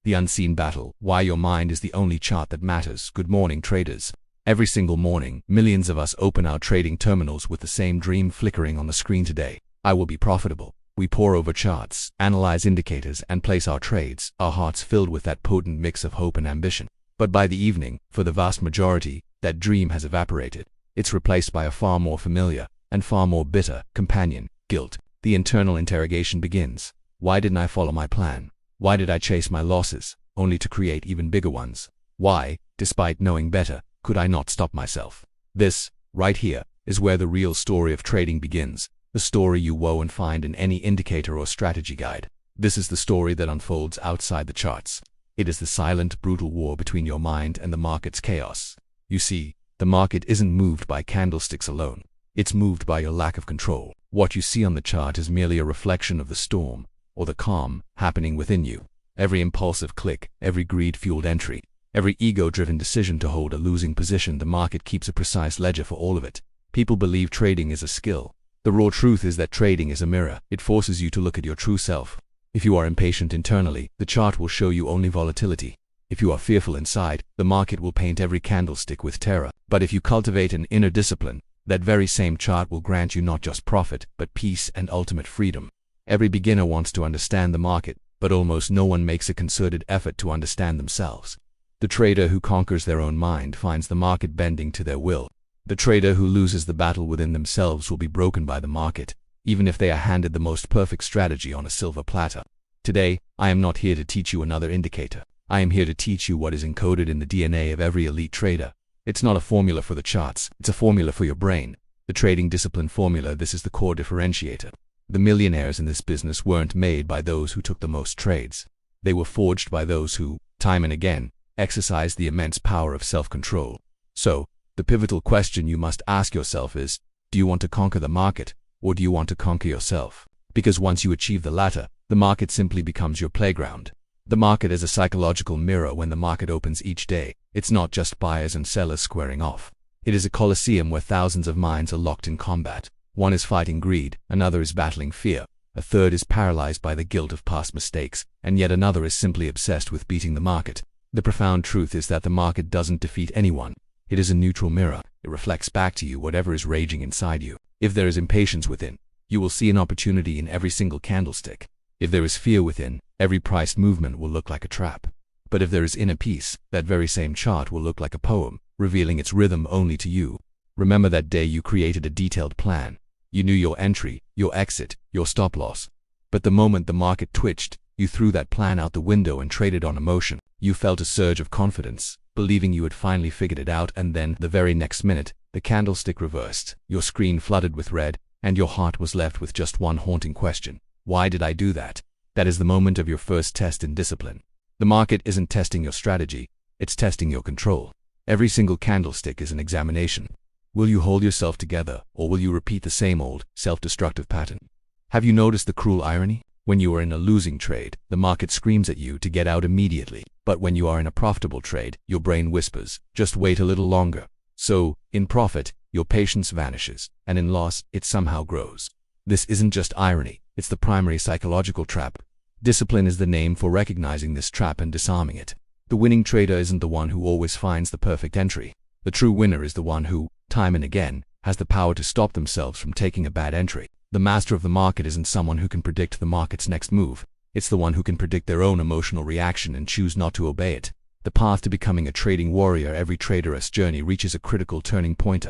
The unseen battle, why your mind is the only chart that matters. Good morning, traders. Every single morning, millions of us open our trading terminals with the same dream flickering on the screen today. I will be profitable. We pore over charts, analyze indicators, and place our trades, our hearts filled with that potent mix of hope and ambition. But by the evening, for the vast majority, that dream has evaporated. It's replaced by a far more familiar, and far more bitter, companion, guilt. The internal interrogation begins. Why didn't I follow my plan? Why did I chase my losses, only to create even bigger ones? Why, despite knowing better, could I not stop myself? This, right here, is where the real story of trading begins, the story you won't find in any indicator or strategy guide. This is the story that unfolds outside the charts. It is the silent, brutal war between your mind and the market's chaos. You see, the market isn't moved by candlesticks alone. It's moved by your lack of control. What you see on the chart is merely a reflection of the storm, or the calm, happening within you. Every impulsive click, every greed-fueled entry, every ego-driven decision to hold a losing position, the market keeps a precise ledger for all of it. People believe trading is a skill. The raw truth is that trading is a mirror. It forces you to look at your true self. If you are impatient internally, the chart will show you only volatility. If you are fearful inside, the market will paint every candlestick with terror. But if you cultivate an inner discipline, that very same chart will grant you not just profit, but peace and ultimate freedom. Every beginner wants to understand the market, but almost no one makes a concerted effort to understand themselves. The trader who conquers their own mind finds the market bending to their will. The trader who loses the battle within themselves will be broken by the market, even if they are handed the most perfect strategy on a silver platter. Today, I am not here to teach you another indicator. I am here to teach you what is encoded in the DNA of every elite trader. It's not a formula for the charts, it's a formula for your brain. The trading discipline formula. This is the core differentiator. The millionaires in this business weren't made by those who took the most trades. They were forged by those who, time and again, exercised the immense power of self-control. So, the pivotal question you must ask yourself is, do you want to conquer the market, or do you want to conquer yourself? Because once you achieve the latter, the market simply becomes your playground. The market is a psychological mirror. When the market opens each day, it's not just buyers and sellers squaring off. It is a coliseum where thousands of minds are locked in combat. One is fighting greed, another is battling fear, a third is paralyzed by the guilt of past mistakes, and yet another is simply obsessed with beating the market. The profound truth is that the market doesn't defeat anyone. It is a neutral mirror. It reflects back to you whatever is raging inside you. If there is impatience within, you will see an opportunity in every single candlestick. If there is fear within, every price movement will look like a trap. But if there is inner peace, that very same chart will look like a poem, revealing its rhythm only to you. Remember that day you created a detailed plan. You knew your entry, your exit, your stop loss. But the moment the market twitched, you threw that plan out the window and traded on emotion. You felt a surge of confidence, believing you had finally figured it out, and then, the very next minute, the candlestick reversed. Your screen flooded with red, and your heart was left with just one haunting question. Why did I do that? That is the moment of your first test in discipline. The market isn't testing your strategy, it's testing your control. Every single candlestick is an examination. Will you hold yourself together, or will you repeat the same old, self-destructive pattern? Have you noticed the cruel irony? When you are in a losing trade, the market screams at you to get out immediately. But when you are in a profitable trade, your brain whispers, just wait a little longer. So, in profit, your patience vanishes, and in loss, it somehow grows. This isn't just irony, it's the primary psychological trap. Discipline is the name for recognizing this trap and disarming it. The winning trader isn't the one who always finds the perfect entry. The true winner is the one who, time and again, has the power to stop themselves from taking a bad entry. The master of the market isn't someone who can predict the market's next move. It's the one who can predict their own emotional reaction and choose not to obey it. The path to becoming a trading warrior. Every trader's journey reaches a critical turning point.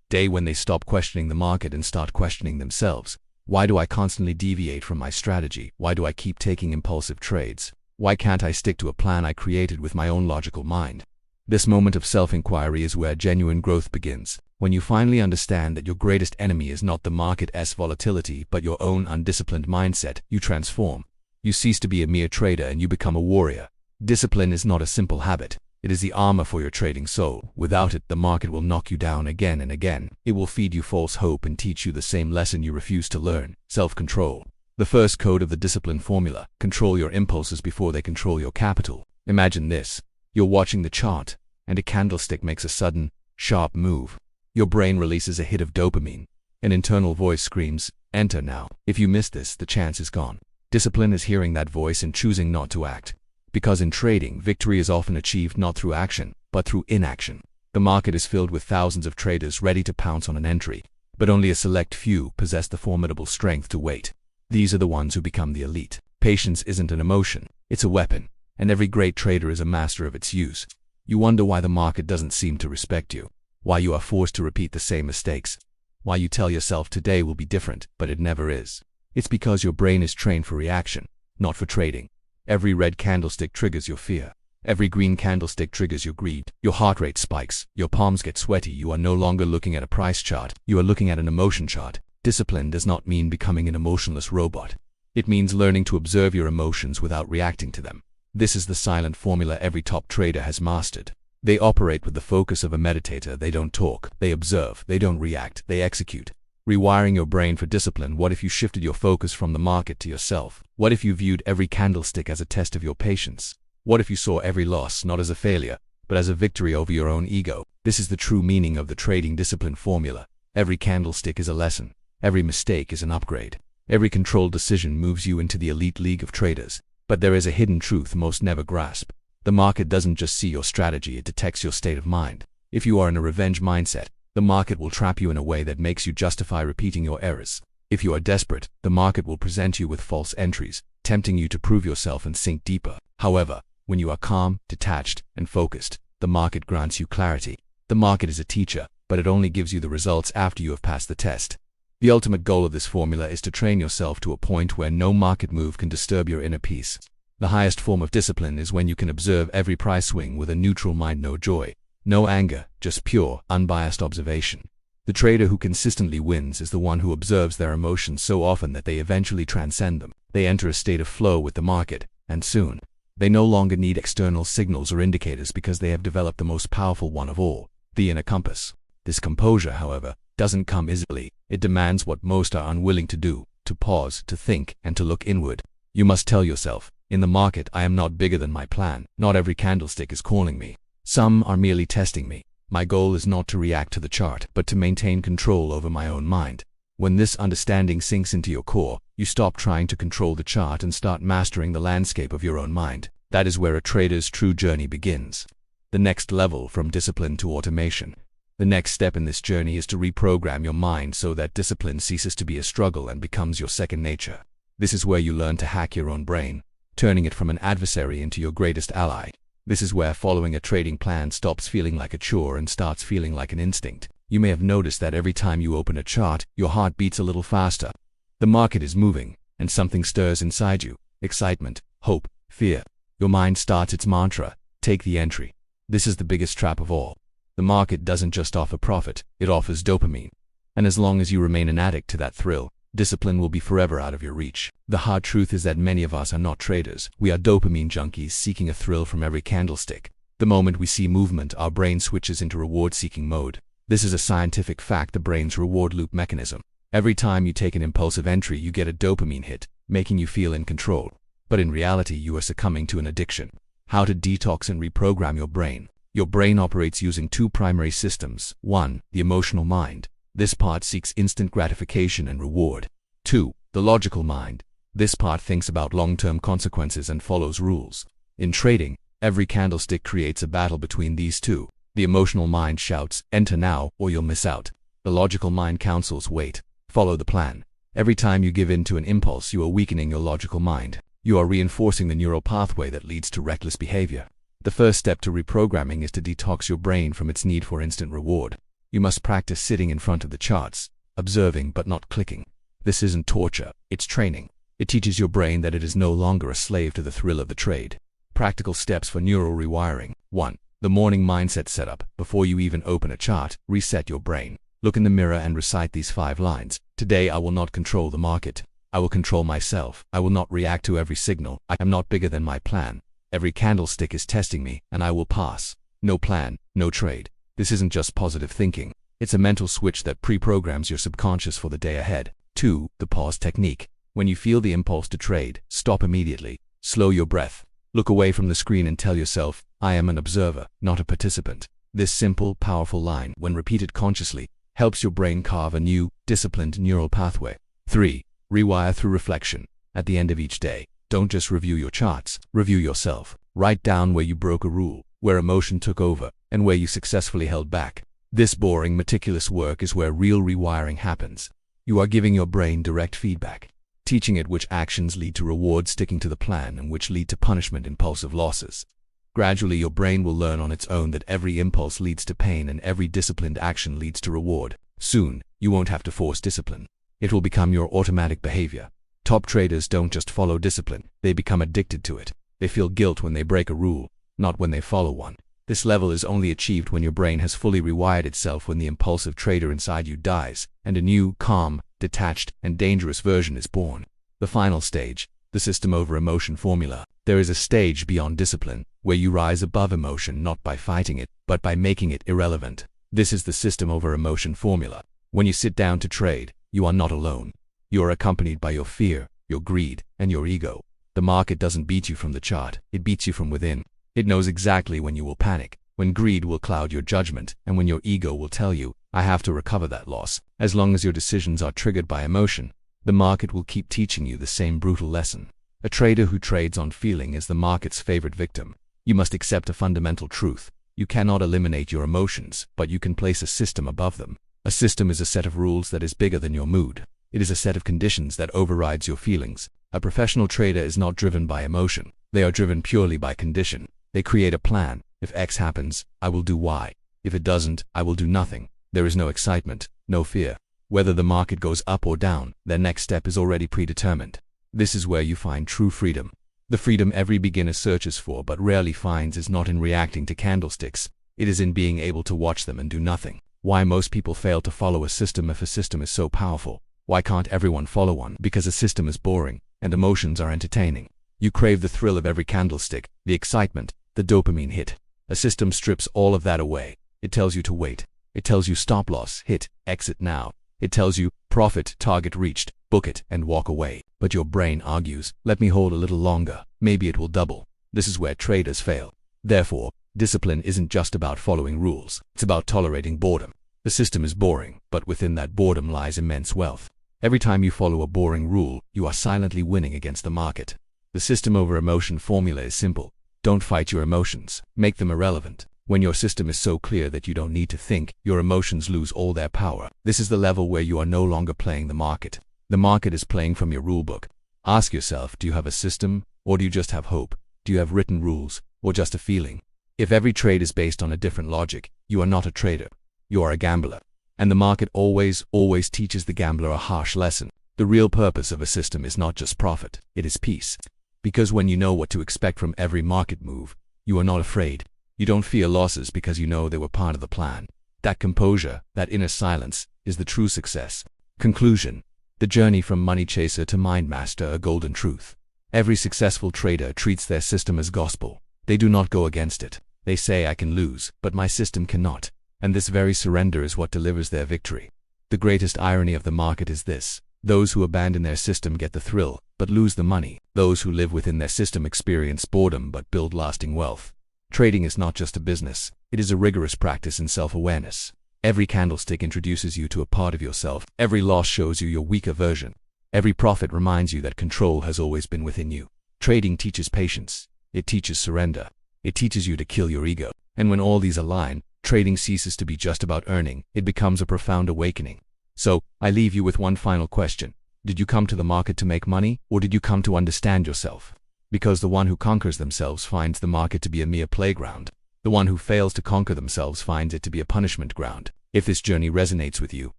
Day when they stop questioning the market and start questioning themselves. Why do I constantly deviate from my strategy? Why do I keep taking impulsive trades? Why can't I stick to a plan I created with my own logical mind? This moment of self-inquiry is where genuine growth begins. When you finally understand that your greatest enemy is not the market's volatility but your own undisciplined mindset, you transform. You cease to be a mere trader and you become a warrior. Discipline is not a simple habit. It is the armor for your trading soul. Without it, the market will knock you down again and again. It will feed you false hope and teach you the same lesson you refuse to learn: self-control. The first code of the discipline formula: control your impulses before they control your capital. Imagine this. You're watching the chart, and a candlestick makes a sudden, sharp move. Your brain releases a hit of dopamine. An internal voice screams, "Enter now." If you miss this, the chance is gone. Discipline is hearing that voice and choosing not to act. Because in trading, victory is often achieved not through action, but through inaction. The market is filled with thousands of traders ready to pounce on an entry, but only a select few possess the formidable strength to wait. These are the ones who become the elite. Patience isn't an emotion, it's a weapon, and every great trader is a master of its use. You wonder why the market doesn't seem to respect you, why you are forced to repeat the same mistakes, why you tell yourself today will be different, but it never is. It's because your brain is trained for reaction, not for trading. Every red candlestick triggers your fear. Every green candlestick triggers your greed. Your heart rate spikes. Your palms get sweaty. You are no longer looking at a price chart. You are looking at an emotion chart. Discipline does not mean becoming an emotionless robot. It means learning to observe your emotions without reacting to them. This is the silent formula every top trader has mastered. They operate with the focus of a meditator. They don't talk. They observe. They don't react. They execute. Rewiring your brain for discipline. What if you shifted your focus from the market to yourself? What if you viewed every candlestick as a test of your patience? What if you saw every loss not as a failure, but as a victory over your own ego? This is the true meaning of the trading discipline formula. Every candlestick is a lesson. Every mistake is an upgrade. Every controlled decision moves you into the elite league of traders. But there is a hidden truth most never grasp. The market doesn't just see your strategy, it detects your state of mind. If you are in a revenge mindset, the market will trap you in a way that makes you justify repeating your errors. If you are desperate, the market will present you with false entries, tempting you to prove yourself and sink deeper. However, when you are calm, detached, and focused, the market grants you clarity. The market is a teacher, but it only gives you the results after you have passed the test. The ultimate goal of this formula is to train yourself to a point where no market move can disturb your inner peace. The highest form of discipline is when you can observe every price swing with a neutral mind, no joy, no anger, just pure, unbiased observation. The trader who consistently wins is the one who observes their emotions so often that they eventually transcend them. They enter a state of flow with the market, and soon, they no longer need external signals or indicators because they have developed the most powerful one of all, the inner compass. This composure, however, doesn't come easily. It demands what most are unwilling to do, to pause, to think, and to look inward. You must tell yourself, in the market I am not bigger than my plan. Not every candlestick is calling me. Some are merely testing me. My goal is not to react to the chart, but to maintain control over my own mind. When this understanding sinks into your core, you stop trying to control the chart and start mastering the landscape of your own mind. That is where a trader's true journey begins. The next level from discipline to automation. The next step in this journey is to reprogram your mind so that discipline ceases to be a struggle and becomes your second nature. This is where you learn to hack your own brain, turning it from an adversary into your greatest ally. This is where following a trading plan stops feeling like a chore and starts feeling like an instinct. You may have noticed that every time you open a chart, your heart beats a little faster. The market is moving, and something stirs inside you. Excitement, hope, fear. Your mind starts its mantra, take the entry. This is the biggest trap of all. The market doesn't just offer profit, it offers dopamine. And as long as you remain an addict to that thrill, discipline will be forever out of your reach. The hard truth is that many of us are not traders. We are dopamine junkies seeking a thrill from every candlestick. The moment we see movement, our brain switches into reward-seeking mode. This is a scientific fact, the brain's reward loop mechanism. Every time you take an impulsive entry, you get a dopamine hit, making you feel in control. But in reality, you are succumbing to an addiction. How to detox and reprogram your brain. Your brain operates using two primary systems. 1. The emotional mind. This part seeks instant gratification and reward. 2. The logical mind. This part thinks about long-term consequences and follows rules. In trading, every candlestick creates a battle between these two. The emotional mind shouts, enter now, or you'll miss out. The logical mind counsels, wait, follow the plan. Every time you give in to an impulse, you are weakening your logical mind. You are reinforcing the neural pathway that leads to reckless behavior. The first step to reprogramming is to detox your brain from its need for instant reward. You must practice sitting in front of the charts, observing but not clicking. This isn't torture, it's training. It teaches your brain that it is no longer a slave to the thrill of the trade. Practical steps for neural rewiring. 1. The morning mindset setup. Before you even open a chart, reset your brain. Look in the mirror and recite these 5 lines. Today I will not control the market. I will control myself. I will not react to every signal. I am not bigger than my plan. Every candlestick is testing me, and I will pass. No plan, no trade. This isn't just positive thinking. It's a mental switch that pre-programs your subconscious for the day ahead. 2. The pause technique. When you feel the impulse to trade, stop immediately. Slow your breath. Look away from the screen and tell yourself, I am an observer, not a participant. This simple, powerful line, when repeated consciously, helps your brain carve a new, disciplined neural pathway. 3. Rewire through reflection. At the end of each day, don't just review your charts, review yourself. Write down where you broke a rule, where emotion took over, and where you successfully held back. This boring, meticulous work is where real rewiring happens. You are giving your brain direct feedback, teaching it which actions lead to reward sticking to the plan and which lead to punishment impulsive losses. Gradually, your brain will learn on its own that every impulse leads to pain and every disciplined action leads to reward. Soon, you won't have to force discipline. It will become your automatic behavior. Top traders don't just follow discipline, they become addicted to it. They feel guilt when they break a rule, not when they follow one. This level is only achieved when your brain has fully rewired itself, when the impulsive trader inside you dies, and a new, calm, detached, and dangerous version is born. The final stage, the system over emotion formula. There is a stage beyond discipline, where you rise above emotion not by fighting it, but by making it irrelevant. This is the system over emotion formula. When you sit down to trade, you are not alone. You are accompanied by your fear, your greed, and your ego. The market doesn't beat you from the chart, it beats you from within. It knows exactly when you will panic, when greed will cloud your judgment, and when your ego will tell you, I have to recover that loss. As long as your decisions are triggered by emotion, the market will keep teaching you the same brutal lesson. A trader who trades on feeling is the market's favorite victim. You must accept a fundamental truth. You cannot eliminate your emotions, but you can place a system above them. A system is a set of rules that is bigger than your mood. It is a set of conditions that overrides your feelings. A professional trader is not driven by emotion. They are driven purely by condition. They create a plan. If X happens, I will do Y. If it doesn't, I will do nothing. There is no excitement, no fear. Whether the market goes up or down, their next step is already predetermined. This is where you find true freedom. The freedom every beginner searches for but rarely finds is not in reacting to candlesticks. It is in being able to watch them and do nothing. Why most people fail to follow a system if a system is so powerful? Why can't everyone follow one? Because a system is boring, and emotions are entertaining. You crave the thrill of every candlestick, the excitement, the dopamine hit. A system strips all of that away. It tells you to wait. It tells you stop loss, hit, exit now. It tells you profit, target reached, book it, and walk away. But your brain argues, let me hold a little longer, maybe it will double. This is where traders fail. Therefore, discipline isn't just about following rules. It's about tolerating boredom. The system is boring, but within that boredom lies immense wealth. Every time you follow a boring rule, you are silently winning against the market. The system over emotion formula is simple. Don't fight your emotions. Make them irrelevant. When your system is so clear that you don't need to think, your emotions lose all their power. This is the level where you are no longer playing the market. The market is playing from your rulebook. Ask yourself, do you have a system, or do you just have hope? Do you have written rules, or just a feeling? If every trade is based on a different logic, you are not a trader. You are a gambler. And the market always teaches the gambler a harsh lesson. The real purpose of a system is not just profit, it is peace. Because when you know what to expect from every market move, you are not afraid. You don't fear losses because you know they were part of the plan. That composure, that inner silence, is the true success. Conclusion. The journey from money chaser to mind master, a golden truth. Every successful trader treats their system as gospel. They do not go against it. They say, I can lose, but my system cannot. And this very surrender is what delivers their victory. The greatest irony of the market is this. Those who abandon their system get the thrill, but lose the money. Those who live within their system experience boredom but build lasting wealth. Trading is not just a business, it is a rigorous practice in self-awareness. Every candlestick introduces you to a part of yourself. Every loss shows you your weaker version. Every profit reminds you that control has always been within you. Trading teaches patience. It teaches surrender. It teaches you to kill your ego. And when all these align, trading ceases to be just about earning. It becomes a profound awakening. So, I leave you with one final question. Did you come to the market to make money, or did you come to understand yourself? Because the one who conquers themselves finds the market to be a mere playground. The one who fails to conquer themselves finds it to be a punishment ground. If this journey resonates with you,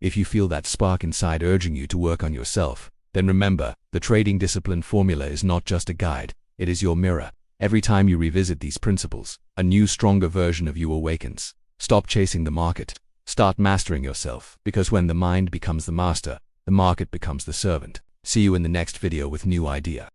if you feel that spark inside urging you to work on yourself, then remember, the trading discipline formula is not just a guide, it is your mirror. Every time you revisit these principles, a new, stronger version of you awakens. Stop chasing the market. Start mastering yourself, because when the mind becomes the master, the market becomes the servant. See you in the next video with new idea.